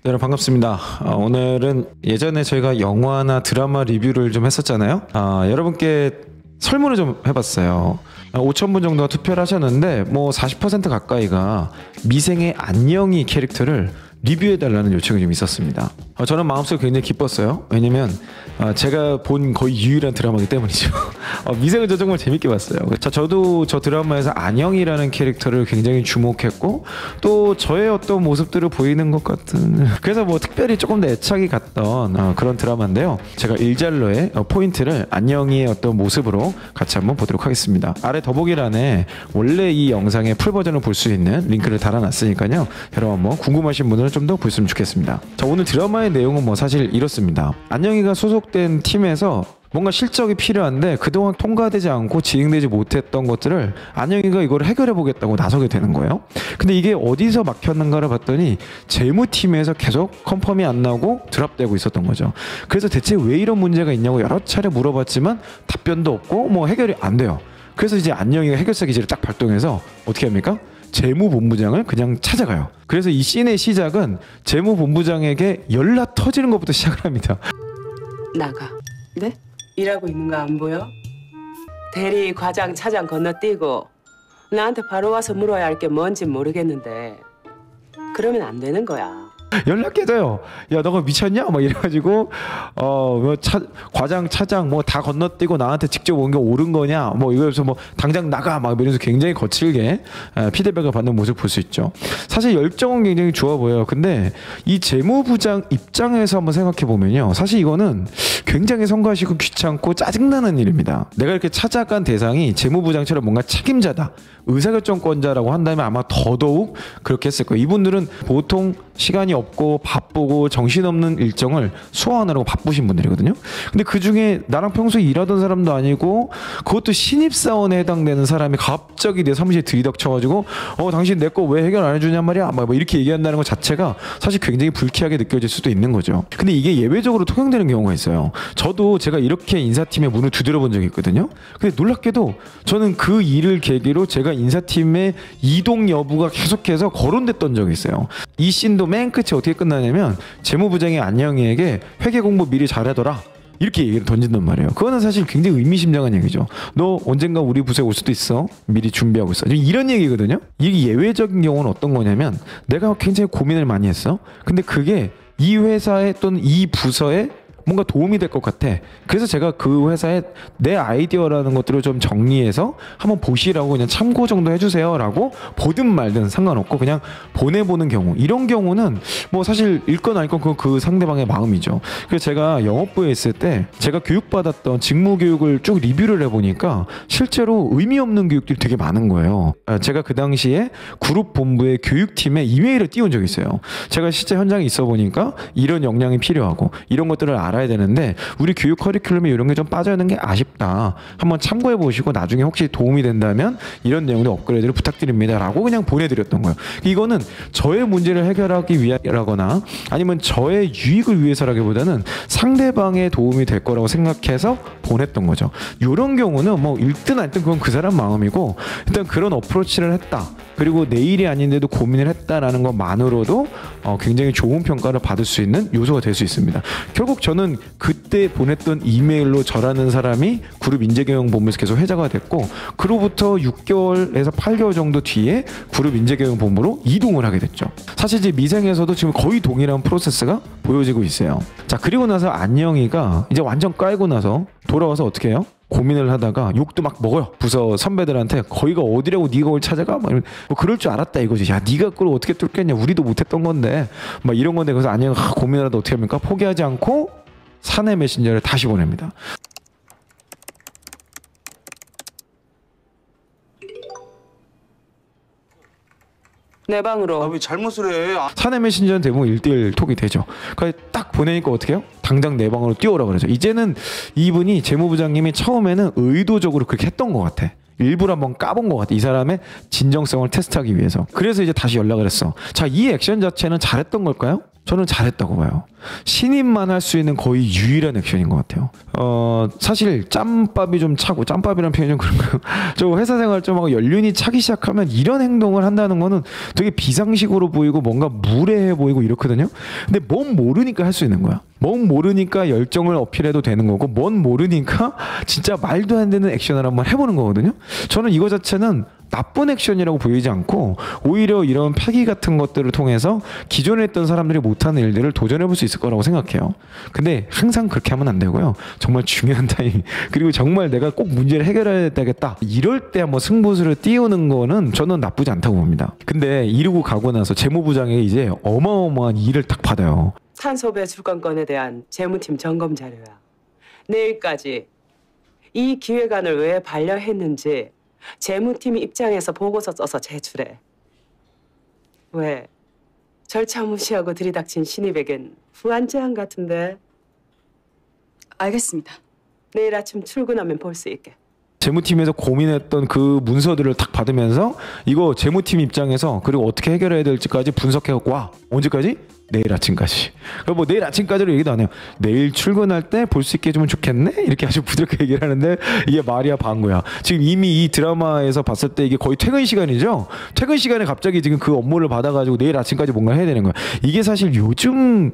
여러분 반갑습니다. 오늘은 예전에 저희가 영화나 드라마 리뷰를 좀 했었잖아요. 여러분께 설문을 좀 해봤어요. 5,000분 정도가 투표를 하셨는데 뭐 40% 가까이가 미생의 안녕이 캐릭터를 리뷰해달라는 요청이 좀 있었습니다. 저는 마음속에 굉장히 기뻤어요. 왜냐면 제가 본 거의 유일한 드라마이기 때문이죠. 미생은 저 정말 재밌게 봤어요. 저도 저 드라마에서 안영이라는 캐릭터를 굉장히 주목했고 또 저의 어떤 모습들을 보이는 것 같은, 그래서 뭐 특별히 조금 더 애착이 갔던 그런 드라마인데요. 제가 일잘러의 포인트를 안영이의 어떤 모습으로 같이 한번 보도록 하겠습니다. 아래 더보기란에 원래 이 영상의 풀 버전을 볼 수 있는 링크를 달아놨으니까요. 여러분 한번 궁금하신 분들은 좀 더 보셨으면 좋겠습니다. 자, 오늘 드라마의 내용은 뭐 사실 이렇습니다. 안영이가 소속된 팀에서 뭔가 실적이 필요한데 그동안 통과되지 않고 진행되지 못했던 것들을 안영이가 이걸 해결해 보겠다고 나서게 되는 거예요. 근데 이게 어디서 막혔는가를 봤더니 재무팀에서 계속 컨펌이 안 나고 드랍되고 있었던 거죠. 그래서 대체 왜 이런 문제가 있냐고 여러 차례 물어봤지만 답변도 없고 뭐 해결이 안 돼요. 그래서 이제 안영이가 해결사 기제를 딱 발동해서 어떻게 합니까? 재무본부장을 그냥 찾아가요. 그래서 이 씬의 시작은 재무본부장에게 연락 터지는 것부터 시작을 합니다. 나가. 네? 일하고 있는 거 안 보여? 대리, 과장, 차장 건너뛰고 나한테 바로 와서 물어야 할 게 뭔지 모르겠는데 그러면 안 되는 거야. 연락해줘요. 야, 너가 미쳤냐? 막 이래가지고 뭐 과장, 차장 뭐 다 건너뛰고 나한테 직접 온 게 옳은 거냐? 뭐 이거에서 뭐 당장 나가 막 이러면서 굉장히 거칠게 피드백을 받는 모습 볼 수 있죠. 사실 열정은 굉장히 좋아 보여요. 근데 이 재무부장 입장에서 한번 생각해 보면요, 사실 이거는 굉장히 성가시고 귀찮고 짜증나는 일입니다. 내가 이렇게 찾아간 대상이 재무부장처럼 뭔가 책임자다, 의사결정권자라고 한다면 아마 더더욱 그렇게 했을 거예요. 이분들은 보통 시간이 없고 바쁘고 정신없는 일정을 소화하느라고 바쁘신 분들이거든요. 근데 그중에 나랑 평소에 일하던 사람도 아니고 그것도 신입사원에 해당되는 사람이 갑자기 내 사무실에 들이닥쳐가지고 당신 내 거 왜 해결 안 해주냔 말이야 막 이렇게 얘기한다는 것 자체가 사실 굉장히 불쾌하게 느껴질 수도 있는 거죠. 근데 이게 예외적으로 통용되는 경우가 있어요. 저도 제가 이렇게 인사팀의 문을 두드려 본 적이 있거든요. 근데 놀랍게도 저는 그 일을 계기로 제가 인사팀의 이동 여부가 계속해서 거론됐던 적이 있어요. 이 씬도 맨 끝이 어떻게 끝나냐면 재무부장이 안영이에게 회계 공부 미리 잘하더라 이렇게 얘기를 던진단 말이에요. 그거는 사실 굉장히 의미심장한 얘기죠. 너 언젠가 우리 부서에 올 수도 있어. 미리 준비하고 있어. 이런 얘기거든요. 이게 예외적인 경우는 어떤 거냐면 내가 굉장히 고민을 많이 했어. 근데 그게 이 회사에 또는 이 부서에 뭔가 도움이 될 것 같아. 그래서 제가 그 회사에 내 아이디어라는 것들을 좀 정리해서 한번 보시라고 그냥 참고 정도 해주세요 라고 보든 말든 상관없고 그냥 보내보는 경우, 이런 경우는 뭐 사실 읽건 아니건 그 상대방의 마음이죠. 그래서 제가 영업부에 있을 때 제가 교육받았던 직무교육을 쭉 리뷰를 해보니까 실제로 의미 없는 교육들이 되게 많은 거예요. 제가 그 당시에 그룹 본부의 교육팀에 이메일을 띄운 적이 있어요. 제가 실제 현장에 있어 보니까 이런 역량이 필요하고 이런 것들을 알아야 되는데 우리 교육 커리큘럼에 이런 게 좀 빠져있는 게 아쉽다. 한번 참고해 보시고 나중에 혹시 도움이 된다면 이런 내용도 업그레이드를 부탁드립니다 라고 그냥 보내드렸던 거예요. 이거는 저의 문제를 해결하기 위하거나 아니면 저의 유익을 위해서라기보다는 상대방의 도움이 될 거라고 생각해서 보냈던 거죠. 이런 경우는 뭐 읽든 안 읽든 그건 그 사람 마음이고, 일단 그런 어프로치를 했다, 그리고 내 일이 아닌데도 고민을 했다라는 것만으로도 굉장히 좋은 평가를 받을 수 있는 요소가 될 수 있습니다. 결국 저는 그때 보냈던 이메일로 저라는 사람이 그룹 인재경영본부에서 계속 회자가 됐고, 그로부터 6개월에서 8개월 정도 뒤에 그룹 인재경영본부로 이동을 하게 됐죠. 사실 이제 미생에서도 지금 거의 동일한 프로세스가 보여지고 있어요. 자, 그리고 나서 안영이가 이제 완전 깔고 나서 돌아와서 어떻게 해요? 고민을 하다가 욕도 막 먹어요. 부서 선배들한테 거기가 어디라고 네가 그걸 찾아가? 막 뭐 그럴 줄 알았다 이거지. 야, 네가 그걸 어떻게 뚫겠냐? 우리도 못했던 건데 막 이런 건데. 그래서 안영이가 고민을 하다 어떻게 합니까? 포기하지 않고 사내 메신저를 다시 보냅니다. 내 방으로. 왜 잘못을 해? 사내 메신저는 대부분 1대1 톡이 되죠. 그러니까 딱 보내니까 어떻게 해요? 당장 내 방으로 뛰어오라 그러죠. 이제는 이분이 재무부장님이 처음에는 의도적으로 그렇게 했던 것 같아. 일부러 한번 까본 것 같아. 이 사람의 진정성을 테스트하기 위해서. 그래서 이제 다시 연락을 했어. 자, 이 액션 자체는 잘했던 걸까요? 저는 잘했다고 봐요. 신인만 할 수 있는 거의 유일한 액션인 것 같아요. 사실 짬밥이 좀 차고, 짬밥이라는 표현이 좀 그런가요? 저 회사 생활 좀 하고 연륜이 차기 시작하면 이런 행동을 한다는 거는 되게 비상식으로 보이고 뭔가 무례해 보이고 이렇거든요. 근데 뭔 모르니까 할 수 있는 거야. 뭔 모르니까 열정을 어필해도 되는 거고, 뭔 모르니까 진짜 말도 안 되는 액션을 한번 해보는 거거든요. 저는 이거 자체는 나쁜 액션이라고 보이지 않고 오히려 이런 패기 같은 것들을 통해서 기존에 했던 사람들이 못하는 일들을 도전해 볼 수 있을 거라고 생각해요. 근데 항상 그렇게 하면 안 되고요. 정말 중요한 타임, 그리고 정말 내가 꼭 문제를 해결해야 되겠다, 이럴 때 한번 승부수를 띄우는 거는 저는 나쁘지 않다고 봅니다. 근데 이러고 가고 나서 재무부장에게 이제 어마어마한 일을 딱 받아요. 탄소 배출권에 대한 재무팀 점검 자료야. 내일까지 이 기획안을 왜 반려했는지 재무팀 입장에서 보고서 써서 제출해. 왜? 절차 무시하고 들이닥친 신입에겐 후한 제안 같은데. 알겠습니다. 내일 아침 출근하면 볼 수 있게. 재무팀에서 고민했던 그 문서들을 딱 받으면서 이거 재무팀 입장에서 그리고 어떻게 해결해야 될지까지 분석해갖고 와. 언제까지? 내일 아침까지. 뭐 내일 아침까지로 얘기도 안 해요. 내일 출근할 때 볼 수 있게 해주면 좋겠네? 이렇게 아주 부드럽게 얘기를 하는데 이게 말이야 방구야. 지금 이미 이 드라마에서 봤을 때 이게 거의 퇴근 시간이죠? 퇴근 시간에 갑자기 지금 그 업무를 받아가지고 내일 아침까지 뭔가 해야 되는 거야. 이게 사실 요즘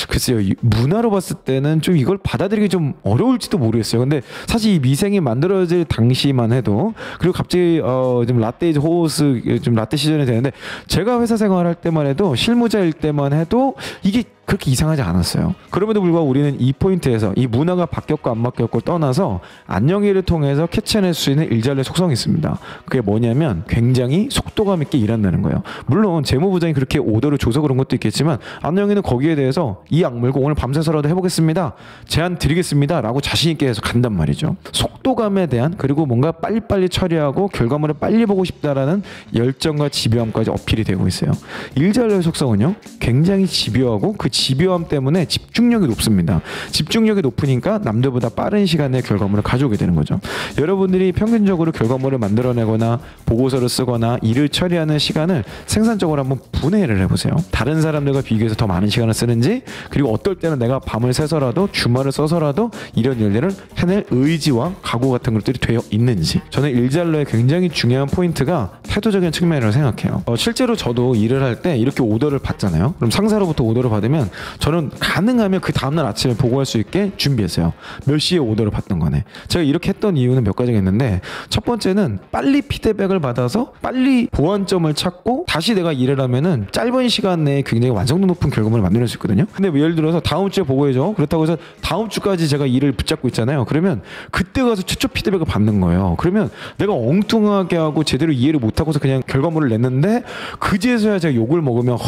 글쎄요, 문화로 봤을 때는 좀 이걸 받아들이기 좀 어려울지도 모르겠어요. 근데 사실 이 미생이 만들어질 당시만 해도, 그리고 갑자기 좀 라떼 호스 좀 라떼 시즌이 되는데, 제가 회사 생활할 때만 해도 실무자일 때만 해도 이게 그렇게 이상하지 않았어요. 그럼에도 불구하고 우리는 이 포인트에서 이 문화가 바뀌었고 안 바뀌었고 떠나서 안녕이를 통해서 캐치해낼 수 있는 일자리의 속성이 있습니다. 그게 뭐냐면 굉장히 속도감 있게 일한다는 거예요. 물론 재무부장이 그렇게 오더를 줘서 그런 것도 있겠지만 안녕이는 거기에 대해서 이 악물고 오늘 밤새서라도 해보겠습니다, 제안 드리겠습니다 라고 자신 있게 해서 간단 말이죠. 속도감에 대한, 그리고 뭔가 빨리빨리 처리하고 결과물을 빨리 보고 싶다라는 열정과 집요함까지 어필이 되고 있어요. 일자리의 속성은요, 굉장히 집요하고 그 집요함 때문에 집중력이 높습니다. 집중력이 높으니까 남들보다 빠른 시간에 결과물을 가져오게 되는 거죠. 여러분들이 평균적으로 결과물을 만들어내거나 보고서를 쓰거나 일을 처리하는 시간을 생산적으로 한번 분해를 해보세요. 다른 사람들과 비교해서 더 많은 시간을 쓰는지, 그리고 어떨 때는 내가 밤을 새서라도 주말을 써서라도 이런 일들을 해낼 의지와 각오 같은 것들이 되어 있는지. 저는 일잘러의 굉장히 중요한 포인트가 태도적인 측면이라고 생각해요. 실제로 저도 일을 할 때 이렇게 오더를 받잖아요. 그럼 상사로부터 오더를 받으면 저는 가능하면 그 다음날 아침에 보고할 수 있게 준비했어요. 몇 시에 오더를 받던 거네. 제가 이렇게 했던 이유는 몇 가지가 있는데, 첫 번째는 빨리 피드백을 받아서 빨리 보완점을 찾고 다시 내가 일을 하면은 짧은 시간 내에 굉장히 완성도 높은 결과물을 만들 수 있거든요. 근데 뭐 예를 들어서 다음 주에 보고해줘, 그렇다고 해서 다음 주까지 제가 일을 붙잡고 있잖아요. 그러면 그때 가서 최초 피드백을 받는 거예요. 그러면 내가 엉뚱하게 하고 제대로 이해를 못하고서 그냥 결과물을 냈는데 그제서야 제가 욕을 먹으면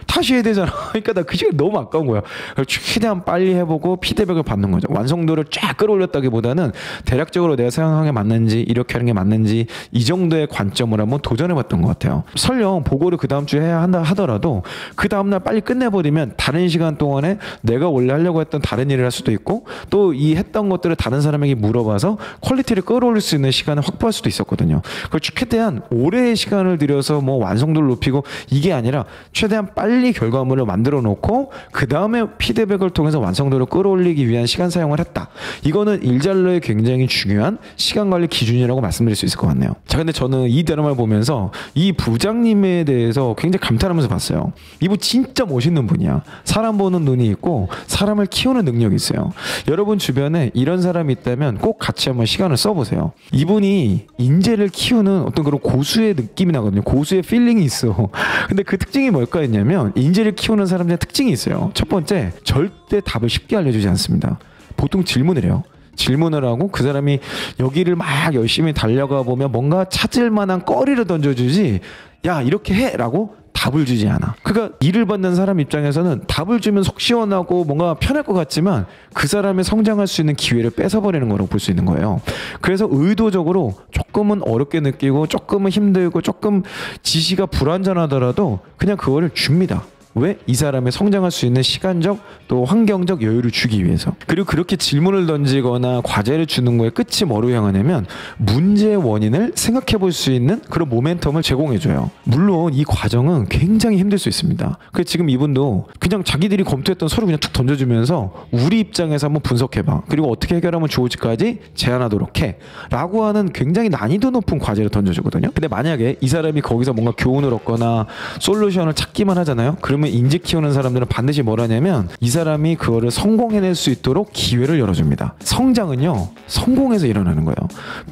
다시 해야 되잖아. 그러니까 나 그 시간이 너무 아까운 거야. 최대한 빨리 해보고 피드백을 받는 거죠. 완성도를 쫙 끌어올렸다기보다는 대략적으로 내가 생각한 게 맞는지, 이렇게 하는 게 맞는지, 이 정도의 관점을 한번 도전해봤던 것 같아요. 설령 보고를 그 다음 주에 해야 한다 하더라도 그 다음날 빨리 끝내버리면 다른 시간 동안에 내가 원래 하려고 했던 다른 일을 할 수도 있고, 또 이 했던 것들을 다른 사람에게 물어봐서 퀄리티를 끌어올릴 수 있는 시간을 확보할 수도 있었거든요. 그걸 최대한 오랜 시간을 들여서 뭐 완성도를 높이고 이게 아니라 최대한 빨리 결과물을 만들어 놓고 그 다음에 피드백을 통해서 완성도를 끌어올리기 위한 시간 사용을 했다. 이거는 일잘러의 굉장히 중요한 시간 관리 기준이라고 말씀드릴 수 있을 것 같네요. 자, 근데 저는 이 드라마를 보면서 이 부장님에 대해서 굉장히 감탄하면서 봤어요. 이분 진짜 멋있는 분이야. 사람 보는 눈이 있고 사람을 키우는 능력이 있어요. 여러분 주변에 이런 사람이 있다면 꼭 같이 한번 시간을 써보세요. 이분이 인재를 키우는 어떤 그런 고수의 느낌이 나거든요. 고수의 필링이 있어. 근데 그 특징이 뭘까 했냐면, 인재를 키우는 사람들의 특징이 있어요. 첫 번째, 절대 답을 쉽게 알려주지 않습니다. 보통 질문을 해요. 질문을 하고 그 사람이 여기를 막 열심히 달려가 보면 뭔가 찾을 만한 거리를 던져주지, 야 이렇게 해 라고 답을 주지 않아. 그러니까 일을 받는 사람 입장에서는 답을 주면 속 시원하고 뭔가 편할 것 같지만 그 사람의 성장할 수 있는 기회를 뺏어버리는 거라고 볼 수 있는 거예요. 그래서 의도적으로 조금은 어렵게 느끼고 조금은 힘들고 조금 지시가 불완전하더라도 그냥 그거를 줍니다. 왜? 이 사람의 성장할 수 있는 시간적 또 환경적 여유를 주기 위해서. 그리고 그렇게 질문을 던지거나 과제를 주는 거에 끝이 뭐로 향하냐면 문제의 원인을 생각해 볼 수 있는 그런 모멘텀을 제공해줘요. 물론 이 과정은 굉장히 힘들 수 있습니다. 그래서 지금 이분도 그냥 자기들이 검토했던 서류 그냥 툭 던져주면서 우리 입장에서 한번 분석해봐. 그리고 어떻게 해결하면 좋을지까지 제안하도록 해. 라고 하는 굉장히 난이도 높은 과제를 던져주거든요. 근데 만약에 이 사람이 거기서 뭔가 교훈을 얻거나 솔루션을 찾기만 하잖아요. 그러면 인지 키우는 사람들은 반드시 뭘 하냐면 이 사람이 그거를 성공해낼 수 있도록 기회를 열어줍니다. 성장은요, 성공해서 일어나는 거예요.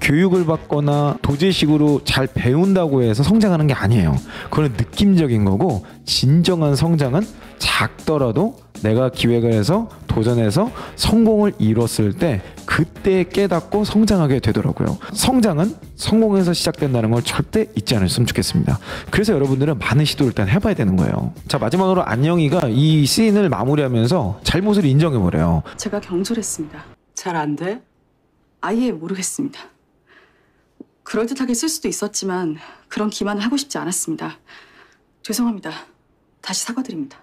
교육을 받거나 도제식으로 잘 배운다고 해서 성장하는 게 아니에요. 그건 느낌적인 거고, 진정한 성장은 작더라도 내가 기획을 해서 도전해서 성공을 이뤘을 때 그때 깨닫고 성장하게 되더라고요. 성장은 성공에서 시작된다는 걸 절대 잊지 않으셨으면 좋겠습니다. 그래서 여러분들은 많은 시도를 일단 해봐야 되는 거예요. 자, 마지막으로 안녕이가 이 씬을 마무리하면서 잘못을 인정해버려요. 제가 경솔했습니다. 잘 안 돼? 아예 모르겠습니다. 그럴듯하게 쓸 수도 있었지만 그런 기만을 하고 싶지 않았습니다. 죄송합니다. 다시 사과드립니다.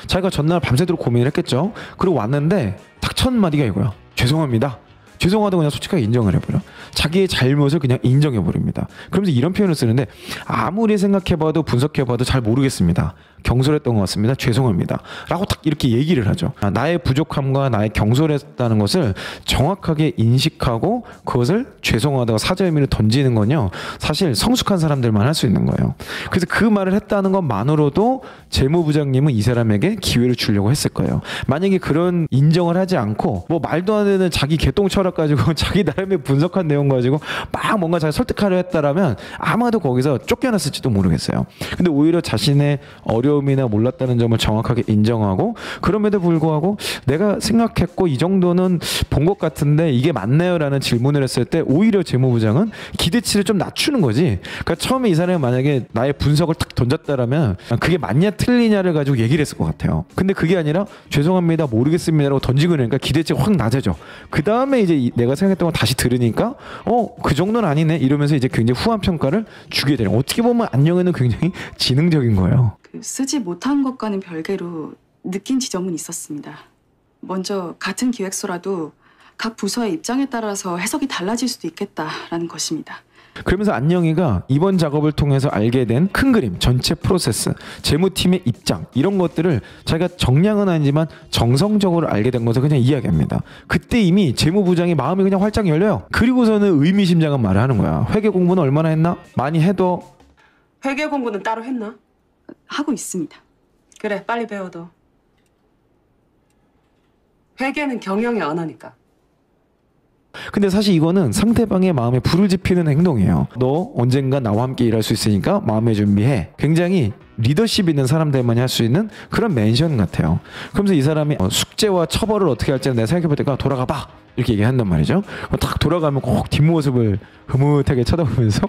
자기가 전날 밤새도록 고민을 했겠죠. 그리고 왔는데 딱 첫 마디가 이거야. 죄송합니다. 죄송하다고 그냥 솔직하게 인정을 해버려. 자기의 잘못을 그냥 인정해버립니다. 그러면서 이런 표현을 쓰는데 아무리 생각해봐도 분석해봐도 잘 모르겠습니다. 경솔했던 것 같습니다. 죄송합니다. 라고 딱 이렇게 얘기를 하죠. 나의 부족함과 나의 경솔했다는 것을 정확하게 인식하고 그것을 죄송하다고 사죄 의미를 던지는 건요. 사실 성숙한 사람들만 할 수 있는 거예요. 그래서 그 말을 했다는 것만으로도 재무부장님은 이 사람에게 기회를 주려고 했을 거예요. 만약에 그런 인정을 하지 않고 뭐 말도 안 되는 자기 개똥 철학 가지고 자기 나름의 분석한 내용 가지고 막 뭔가 잘 설득하려 했다라면 아마도 거기서 쫓겨났을지도 모르겠어요. 근데 오히려 자신의 어려움이나 몰랐다는 점을 정확하게 인정하고 그럼에도 불구하고 내가 생각했고 이 정도는 본 것 같은데 이게 맞나요? 라는 질문을 했을 때 오히려 재무부장은 기대치를 좀 낮추는 거지. 그러니까 처음에 이 사람이 만약에 나의 분석을 탁 던졌다라면 그게 맞냐 틀리냐를 가지고 얘기를 했을 것 같아요. 근데 그게 아니라 죄송합니다 모르겠습니다라고 던지고 그러니까 기대치가 확 낮아져. 그 다음에 이제 내가 생각했던 걸 다시 들으니까 그 정도는 아니네 이러면서 이제 굉장히 후한 평가를 주게 되는. 어떻게 보면 안녕에는 굉장히 지능적인 거예요. 쓰지 못한 것과는 별개로 느낀 지점은 있었습니다. 먼저 같은 기획서라도 각 부서의 입장에 따라서 해석이 달라질 수도 있겠다라는 것입니다. 그러면서 안녕이가 이번 작업을 통해서 알게 된 큰 그림, 전체 프로세스, 재무팀의 입장 이런 것들을 자기가 정량은 아니지만 정성적으로 알게 된 것을 그냥 이야기합니다. 그때 이미 재무부장의 마음이 그냥 활짝 열려요. 그리고서는 의미심장한 말을 하는 거야. 회계 공부는 얼마나 했나? 많이 해도. 회계 공부는 따로 했나? 하고 있습니다. 그래, 빨리 배워둬. 회계는 경영의 언어니까. 근데 사실 이거는 상대방의 마음에 불을 지피는 행동이에요. 너 언젠가 나와 함께 일할 수 있으니까 마음의 준비해. 굉장히 리더십 있는 사람들만이 할 수 있는 그런 멘션 같아요. 그러면서 이 사람이 숙제와 처벌을 어떻게 할지는 내가 생각해볼 때가 돌아가 봐 이렇게 얘기한단 말이죠. 딱 돌아가면 꼭 뒷모습을 흐뭇하게 쳐다보면서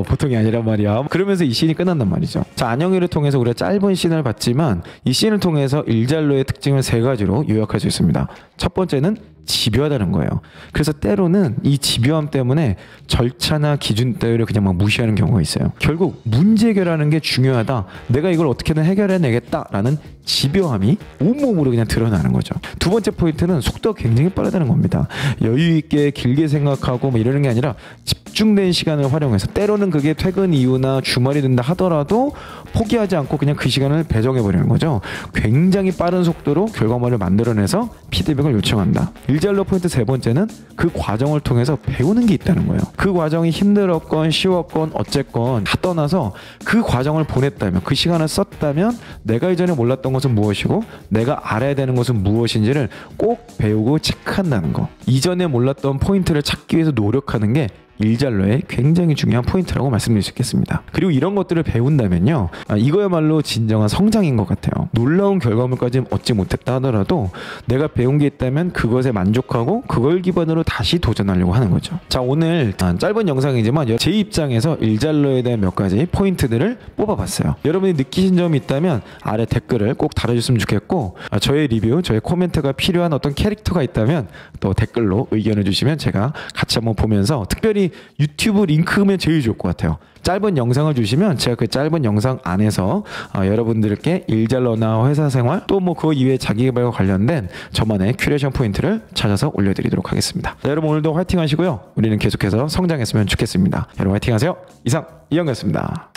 보통이 아니란 말이야. 그러면서 이 씬이 끝난단 말이죠. 자, 안영이를 통해서 우리가 짧은 씬을 봤지만 이 씬을 통해서 일잘로의 특징을 세 가지로 요약할 수 있습니다. 첫 번째는 집요하다는 거예요. 그래서 때로는 이 집요함 때문에 절차나 기준 따위를 그냥 막 무시하는 경우가 있어요. 결국 문제 해결하는 게 중요하다. 내가 이걸 어떻게든 해결해내겠다라는 집요함이 온몸으로 그냥 드러나는 거죠. 두 번째 포인트는 속도가 굉장히 빠르다는 겁니다. 여유 있게 길게 생각하고 뭐 이러는 게 아니라 집중된 시간을 활용해서 때로는 그게 퇴근 이후나 주말이 된다 하더라도 포기하지 않고 그냥 그 시간을 배정해 버리는 거죠. 굉장히 빠른 속도로 결과물을 만들어내서 피드백을 요청한다. 일잘로 포인트 세 번째는 그 과정을 통해서 배우는 게 있다는 거예요. 그 과정이 힘들었건 쉬웠건 어쨌건 다 떠나서 그 과정을 보냈다면 그 시간을 썼다면 내가 이전에 몰랐던 것은 무엇이고 내가 알아야 되는 것은 무엇인지를 꼭 배우고 체크한다는 거. 이전에 몰랐던 포인트를 찾기 위해서 노력하는 게 일잘로의 굉장히 중요한 포인트라고 말씀드릴 수 있겠습니다. 그리고 이런 것들을 배운다면요, 이거야말로 진정한 성장인 것 같아요. 놀라운 결과물까지 얻지 못했다 하더라도 내가 배운 게 있다면 그것에 만족하고 그걸 기반으로 다시 도전하려고 하는 거죠. 자, 오늘 짧은 영상이지만 제 입장에서 일잘로에 대한 몇 가지 포인트들을 뽑아봤어요. 여러분이 느끼신 점이 있다면 아래 댓글을 꼭 달아주셨으면 좋겠고, 저의 리뷰, 저의 코멘트가 필요한 어떤 캐릭터가 있다면 또 댓글로 의견을 주시면 제가 같이 한번 보면서 특별히 차라리 유튜브 링크면 제일 좋을 것 같아요. 짧은 영상을 주시면 제가 그 짧은 영상 안에서 여러분들께 일잘러나 회사 생활 또 뭐 그 이외에 자기개발과 관련된 저만의 큐레이션 포인트를 찾아서 올려드리도록 하겠습니다. 자, 여러분 오늘도 화이팅 하시고요. 우리는 계속해서 성장했으면 좋겠습니다. 여러분 화이팅 하세요. 이상 이영이었습니다.